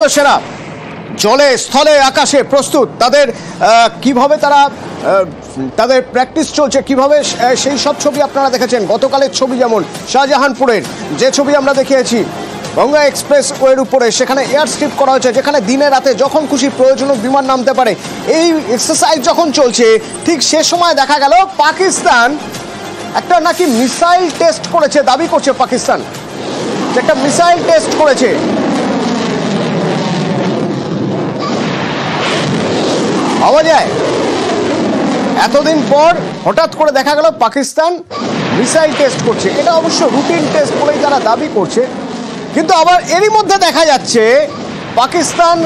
সেনা জলে স্থলে আকাশে প্রস্তুত তাদের কিভাবে তারা তাদের প্র্যাকটিস চলছে কিভাবে সেই সব ছবি আপনারা দেখেছেন গতকালের ছবি যেমন শাহজাহানপুরের যে ছবি আমরা দেখিয়েছি গঙ্গা এক্সপ্রেস ওয়ের উপরে সেখানে এয়ার স্ট্রিপ করা হয়েছে যেখানে দিনে রাতে যখন খুশি প্রয়োজনীয় বিমান নামতে পারে এই এক্সারসাইজ যখন চলছে ঠিক সে সময় দেখা গেল পাকিস্তান একটা নাকি মিসাইল টেস্ট করেছে দাবি করছে পাকিস্তান যে একটা মিসাইল টেস্ট করেছে পাওয়া যায় এতদিন পর হঠাৎ করে দেখা গেল পাকিস্তান মিসাইল টেস্ট করছে এটা অবশ্য রুটিন টেস্ট বলেই তারা দাবি করছে কিন্তু আবার এরই মধ্যে দেখা যাচ্ছে পাকিস্তান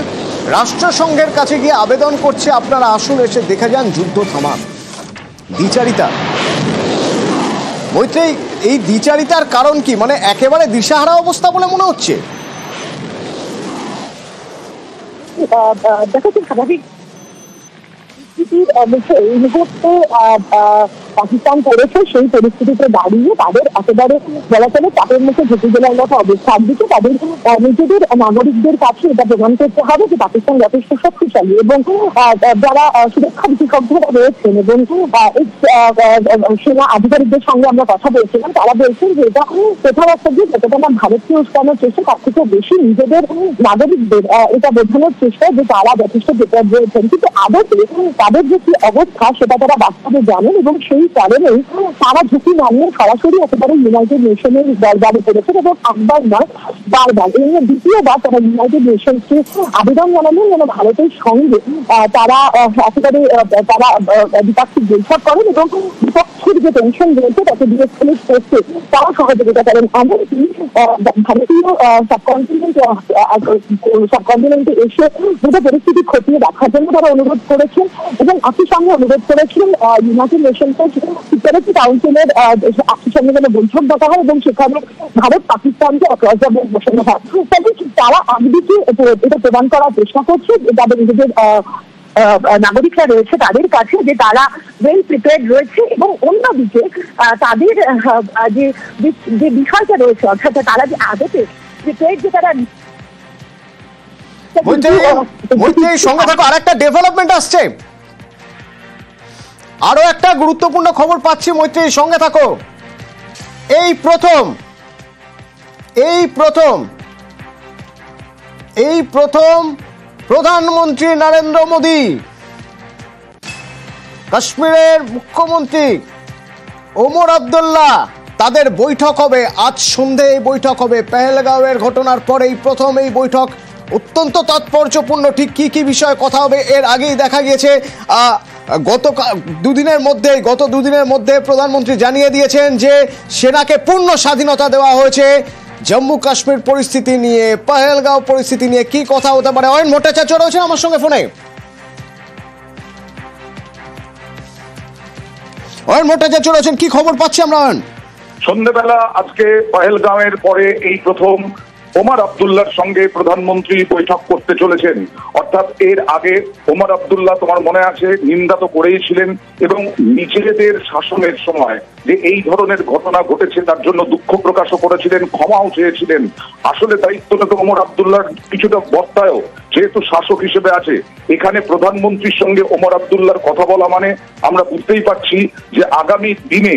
রাষ্ট্রসংঘের কাছে গিয়ে আবেদন করছে আপনারা আসুন এসে দেখে যান যুদ্ধ থামান দ্বিচারিতা মৈত্রেয়ী এই দ্বিচারিতার কারণ কি মানে একেবারে দিশাহারা অবস্থা বলে মনে হচ্ছে দেখো স্বাভাবিক এই মুহূর্তে পাকিস্তান করেছে সেই পরিস্থিতিতে দাঁড়িয়ে তাদের একেবারে বলা চলে চাপের মুখে ঝুঁকি জেলার মতো অবস্থান দিকে তাদের নিজেদের নাগরিকদের কাছে এটা প্রমাণ করতে হবে যে পাকিস্তান যথেষ্ট শক্তিশালী এবং যারা সুরক্ষা বিশেষজ্ঞরা রয়েছেন এবং সেনা আধিকারিকদের সঙ্গে আমরা কথা বলছিলাম তারা বলছেন যে এটা কোথাও একটা যে যতটা না ভারতকে উস্কানোর চেষ্টা তার থেকে বেশি নিজেদের নাগরিকদের এটা বোঝানোর চেষ্টা যে তারা যথেষ্ট প্রিপেয়ার রয়েছেন কিন্তু আদতে তাদের যে কি অবস্থা সেটা তারা বাস্তবে জানেন এবং সেই কারণেই তারা ঝুঁকি নামিয়ে সরাসরি একেবারে ইউনাইটেড নেশনের দরবারে করেছেন এবং একবার নয় বারবার এই দ্বিতীয়বার তারা ইউনাইটেড নেশনসকে আবেদন জানালেন যেন ভারতের সঙ্গে তারা একেবারে তারা দ্বিপাক্ষিক বৈঠক করেন এবং বিপক্ষের যে টেনশন রয়েছে তাকে ডিএসকেলেট করতে তারা সহযোগিতা করেন এমনকি ভারতীয় সাবকন্টিনেন্টে এসে দুটো পরিস্থিতি খতিয়ে দেখার জন্য তারা অনুরোধ করেছেন এবং একই সঙ্গে অনুরোধ করেছিলেন ইউনাইটেড নেশনসের সিকিউরিটি কাউন্সিলের একই সঙ্গে যেন বৈঠক ডাকা হয় এবং সেখানে ভারত পাকিস্তানকে অগ্রাধিকার বসানো হয় তবে তারা একদিকে এটা প্রদান করার চেষ্টা করছে তাদের নিজেদের নাগরিকরা রয়েছে তাদের কাছে যে তারা ওয়েল প্রিপেয়ার্ড রয়েছে এবং অন্যদিকে তাদের যে বিষয়টা রয়েছে অর্থাৎ তারা যে আদতে প্রিপেয়ার্ড যে তারা সঙ্গে থাকো আরেকটা ডেভেলপমেন্ট আসছে আরো একটা গুরুত্বপূর্ণ খবর পাচ্ছি মৈত্রীর সঙ্গে থাকো এই প্রথম প্রধানমন্ত্রী নরেন্দ্র মোদী কাশ্মীরের মুখ্যমন্ত্রী ওমর আব্দুল্লাহ তাদের বৈঠক হবে আজ সন্ধে এই বৈঠক হবে পেহেলগাঁওয়ের ঘটনার পরেই প্রথম এই বৈঠক অত্যন্ত তাৎপর্যপূর্ণ ঠিক কি কি বিষয়ে কথা হবে এর আগেই দেখা গিয়েছে গত দুদিনের মধ্যে প্রধানমন্ত্রী জানিয়ে দিয়েছেন যে সেনাকে পূর্ণ স্বাধীনতা দেওয়া হয়েছে জম্মু কাশ্মীর পরিস্থিতি নিয়ে পেহেলগাঁও পরিস্থিতি নিয়ে কি কথা হতে পারে অয়ন ভট্টাচার্য রয়েছেন আমার সঙ্গে ফোনে অয়ন ভট্টাচার্য রয়েছেন কি খবর পাচ্ছি আমরা অয়ন সন্ধ্যেবেলা আজকে পেহেলগাঁওয়ের পরে এই প্রথম ওমর আব্দুল্লাহর সঙ্গে প্রধানমন্ত্রী বৈঠক করতে চলেছেন অর্থাৎ এর আগে ওমর আব্দুল্লাহ তোমার মনে আছে নিন্দা তো করেইছিলেন এবং নিজেদের শাসনের সময় যে এই ধরনের ঘটনা ঘটেছে তার জন্য দুঃখ প্রকাশও করেছিলেন ক্ষমাও চেয়েছিলেন আসলে দায়িত্ব তো ওমর আব্দুল্লাহর কিছুটা বর্তায়ও যেহেতু শাসক হিসেবে আছে এখানে প্রধানমন্ত্রীর সঙ্গে ওমর আব্দুল্লাহর কথা বলা মানে আমরা বুঝতেই পারছি যে আগামী দিনে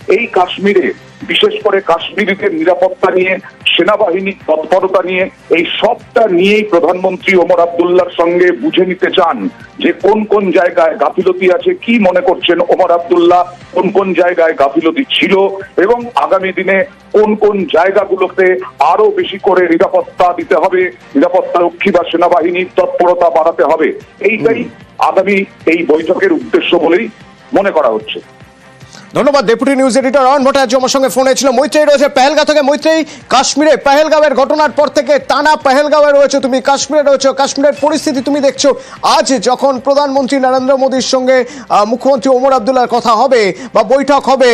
এই কাশ্মীরে বিশেষ করে কাশ্মীরিদের নিরাপত্তা নিয়ে সেনাবাহিনীর তৎপরতা নিয়ে এই সবটা নিয়েই প্রধানমন্ত্রী ওমর আব্দুল্লাহর সঙ্গে বুঝে নিতে চান যে কোন কোন জায়গায় গাফিলতি আছে কি মনে করছেন ওমর আব্দুল্লাহ কোন কোন জায়গায় গাফিলতি ছিল এবং আগামী দিনে কোন কোন জায়গাগুলোতে আরো বেশি করে নিরাপত্তা দিতে হবে নিরাপত্তা রক্ষী বা সেনাবাহিনীর তৎপরতা বাড়াতে হবে এইটাই আগামী এই বৈঠকের উদ্দেশ্য বলেই মনে করা হচ্ছে ধন্যবাদ deputy news editor Ayan Bhattacharya আমার সঙ্গে ফোনে ছিল মৈত্রেয়ী রয়েছে পেহেলগাঁও থেকে মৈত্রেয়ী কাশ্মীরে পেহেলগাঁওয়ের ঘটনার পর থেকে টানা পেহেলগাঁওয়ে রয়েছে তুমি কাশ্মীরে রয়েছে কাশ্মীরের পরিস্থিতি তুমি দেখছো আজ যখন প্রধানমন্ত্রী নরেন্দ্র মোদীর সঙ্গে মুখ্যমন্ত্রী ওমর আব্দুল্লাহর কথা হবে বা বৈঠক হবে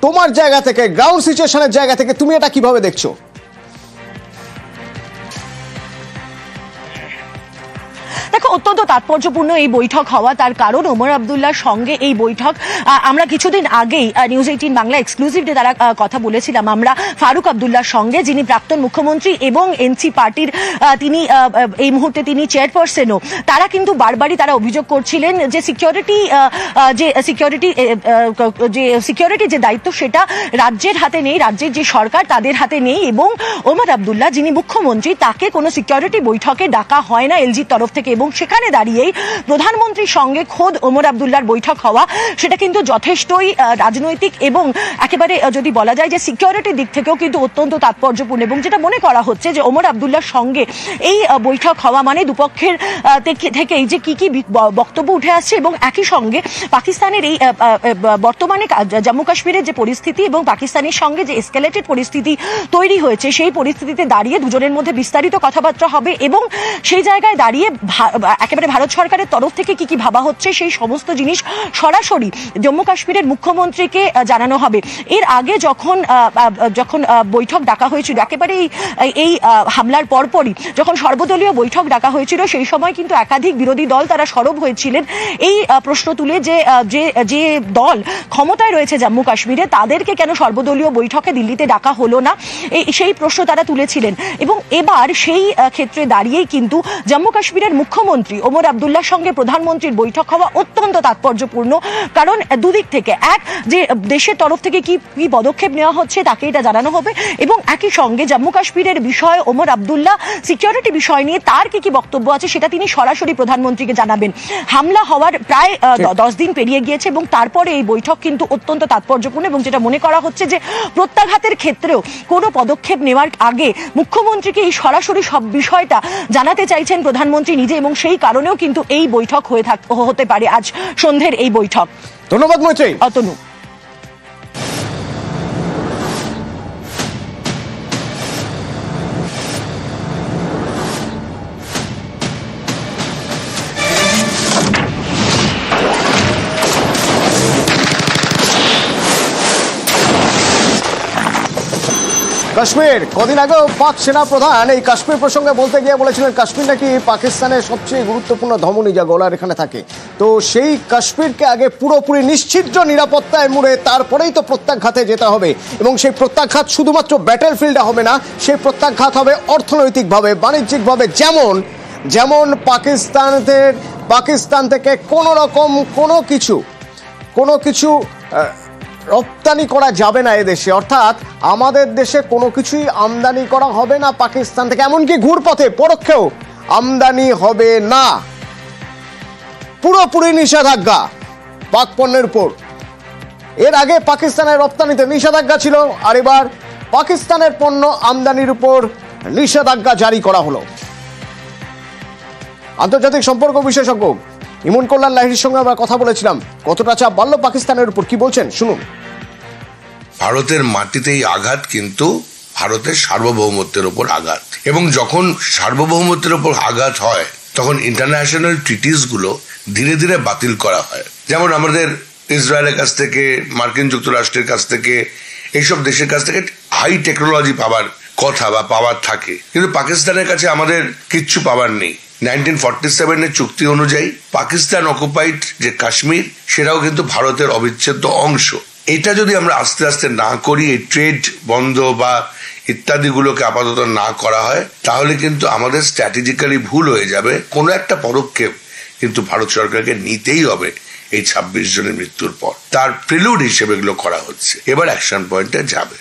তোমার জায়গা থেকে গ্রাউন্ড সিচুয়েশনের জায়গা থেকে তুমি এটা কিভাবে দেখছো দেখো, অত্যন্ত তাৎপর্যপূর্ণ এই বৈঠক হওয়া, তার কারণ ওমর আব্দুল্লাহর সঙ্গে এই বৈঠক, আমরা কিছুদিন আগেই নিউজ 18 বাংলা এক্সক্লুসিভ ডে তারা কথা বলেছিলাম আমরা ফারুক আব্দুল্লাহর সঙ্গে, যিনি প্রাক্তন মুখ্যমন্ত্রী এবং এনসি পার্টির তিনি এই মুহূর্তে তিনি চেয়ারপারসনও। তারা কিন্তু বারবারই তারা অভিযোগ করছিলেন যে সিকিউরিটি যে দায়িত্ব সেটা রাজ্যের হাতে নেই, রাজ্যের যে সরকার তাদের হাতে নেই, এবং ওমর আব্দুল্লাহ যিনি মুখ্যমন্ত্রী তাকে কোনো সিকিউরিটি বৈঠকে ডাকা হয় না এলজির তরফ থেকে, এবং সেখানে দাঁড়িয়েই প্রধানমন্ত্রীর সঙ্গে খোদ ওমর আব্দুল্লাহর বৈঠক হওয়া, সেটা কিন্তু যথেষ্টই রাজনৈতিক এবং একেবারে যদি বলা যায় যে সিকিউরিটির দিক থেকেও কিন্তু অত্যন্ত তাৎপর্যপূর্ণ। এবং যেটা মনে করা হচ্ছে যে ওমর আব্দুল্লাহর সঙ্গে এই বৈঠক হওয়া মানে দুপক্ষের থেকেই যে কি বক্তব্য উঠে আসছে, এবং একই সঙ্গে পাকিস্তানের এই বর্তমানে জম্মু কাশ্মীরের যে পরিস্থিতি এবং পাকিস্তানের সঙ্গে যে এসকেলেটেড পরিস্থিতি তৈরি হয়েছে, সেই পরিস্থিতিতে দাঁড়িয়ে দুজনের মধ্যে বিস্তারিত কথাবার্তা হবে, এবং সেই জায়গায় দাঁড়িয়ে একেবারে ভারত সরকারের তরফ থেকে কি ভাবা হচ্ছে সেই সমস্ত জিনিস সরাসরি জম্মু কাশ্মীরের মুখ্যমন্ত্রীকে জানানো হবে। এর আগে যখন বৈঠক ডাকা হয়েছিল একেবারে এই হামলার পরপরই যখন সর্বদলীয় বৈঠক ডাকা হয়েছিল, সেই সময় কিন্তু একাধিক বিরোধী দল তারা সরব হয়েছিলেন এই প্রশ্ন তুলে যে দল ক্ষমতায় রয়েছে জম্মু কাশ্মীরে তাদেরকে কেন সর্বদলীয় বৈঠকে দিল্লিতে ডাকা হলো না, সেই প্রশ্ন তারা তুলেছিলেন। এবং এবার সেই ক্ষেত্রে দাঁড়িয়েই কিন্তু জম্মু কাশ্মীরের মুখ্যমন্ত্রী ওমর আব্দুল্লাহর সঙ্গে প্রধানমন্ত্রীর বৈঠক হওয়া অত্যন্ত তাৎপর্যপূর্ণ, কারণ দুদিক থেকে এক যে দেশের তরফ থেকে কি পদক্ষেপ নেওয়া হচ্ছে তাকে এটা জানানো হবে, এবং একই সঙ্গে জম্মু কাশ্মীরের বিষয়ে ওমর আব্দুল্লাহ সিকিউরিটি বিষয় নিয়ে তার কি বক্তব্য আছে সেটা তিনি সরাসরি প্রধানমন্ত্রীকে জানাবেন। হামলা হওয়ার প্রায় 10 দিন পেরিয়ে গিয়েছে, এবং তারপরে এই বৈঠক কিন্তু অত্যন্ত তাৎপর্যপূর্ণ, এবং যেটা মনে করা হচ্ছে যে প্রত্যাঘাতের ক্ষেত্রেও কোনো পদক্ষেপ নেওয়ার আগে মুখ্যমন্ত্রীকে এই সরাসরি সব বিষয়টা জানাতে চাইছেন প্রধানমন্ত্রী নিজে, এবং সেই কারণেও কিন্তু এই বৈঠক হতে পারে আজ সন্ধ্যের এই বৈঠক। ধন্যবাদ মৈত্রী। অতনু। কাশ্মীর, কদিন আগেও পাক সেনা প্রধান এই কাশ্মীর প্রসঙ্গে বলতে গিয়ে বলেছিলেন কাশ্মীর নাকি পাকিস্তানের সবচেয়ে গুরুত্বপূর্ণ ধমনী যা গলার এখানে থাকে। তো সেই কাশ্মীরকে আগে পুরোপুরি নিশ্চিদ্র নিরাপত্তায় মুড়ে তারপরেই তো প্রত্যাঘাতে যেতে হবে, এবং সেই প্রত্যাঘাত শুধুমাত্র ব্যাটেল ফিল্ডে হবে না, সেই প্রত্যাঘাত হবে অর্থনৈতিকভাবে, বাণিজ্যিকভাবে। যেমন পাকিস্তান থেকে কোনো কিছু রপ্তানি করা যাবে না এদেশে, অর্থাৎ আমাদের দেশে কোনো কিছুই আমদানি করা হবে না পাকিস্তান থেকে, এমনকি ঘুরপথে পরোক্ষেও আমদানি হবে না। পুরোপুরি নিষেধাজ্ঞা পাক পণ্যের উপর। এর আগে পাকিস্তানের রপ্তানিতে নিষেধাজ্ঞা ছিল, আর এবার পাকিস্তানের পণ্য আমদানির উপর নিষেধাজ্ঞা জারি করা হলো। আন্তর্জাতিক সম্পর্ক বিশেষজ্ঞ ইমন কল্যাণ লাহিড়ির সঙ্গে আমরা কথা বলেছিলাম, কতটা চাপ বাড়লো পাকিস্তানের উপর, কি বলছেন শুনুন। ভারতের মাটিতেই আঘাত কিন্তু ভারতের সার্বভৌমত্বের উপর আঘাত, এবং যখন সার্বভৌমত্বের উপর আঘাত হয় তখন ইন্টারন্যাশনাল ট্রিটিস গুলো ধীরে ধীরে বাতিল করা হয়। যেমন আমাদের ইসরায়েলের কাছ থেকে, মার্কিন যুক্তরাষ্ট্রের কাছ থেকে, এইসব দেশের কাছ থেকে হাই টেকনোলজি পাওয়ার কথা বা পাওয়ার থাকে, কিন্তু পাকিস্তানের কাছে আমাদের কিচ্ছু পাওয়ার নেই। 1947 চুক্তি অনুযায়ী পাকিস্তান অকুপাইড যে কাশ্মীর সেটাও কিন্তু ভারতের অবিচ্ছেদ্য অংশ। এটা যদি আমরা আস্তে আস্তে না করি, এই ট্রেড বন্ধ বা ইত্যাদিগুলোকে আপাতত না করা হয়, তাহলে কিন্তু আমাদের স্ট্র্যাটেজিক্যালি ভুল হয়ে যাবে। কোনো একটা পদক্ষেপ কিন্তু ভারত সরকারকে নিতেই হবে এই 26 জনের মৃত্যুর পর। তার প্রিলুড হিসেবে এগুলো করা হচ্ছে, এবার অ্যাকশন পয়েন্টে যাবে।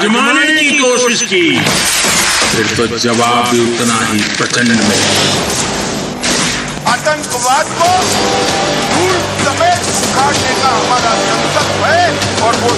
आजमाने की कोशिश की, फिर तो जवाब भी उतना ही प्रचंड मिलेगा। आतंकवाद को धूल समेत उखाड़ने का हमारा संकल्प है, और वो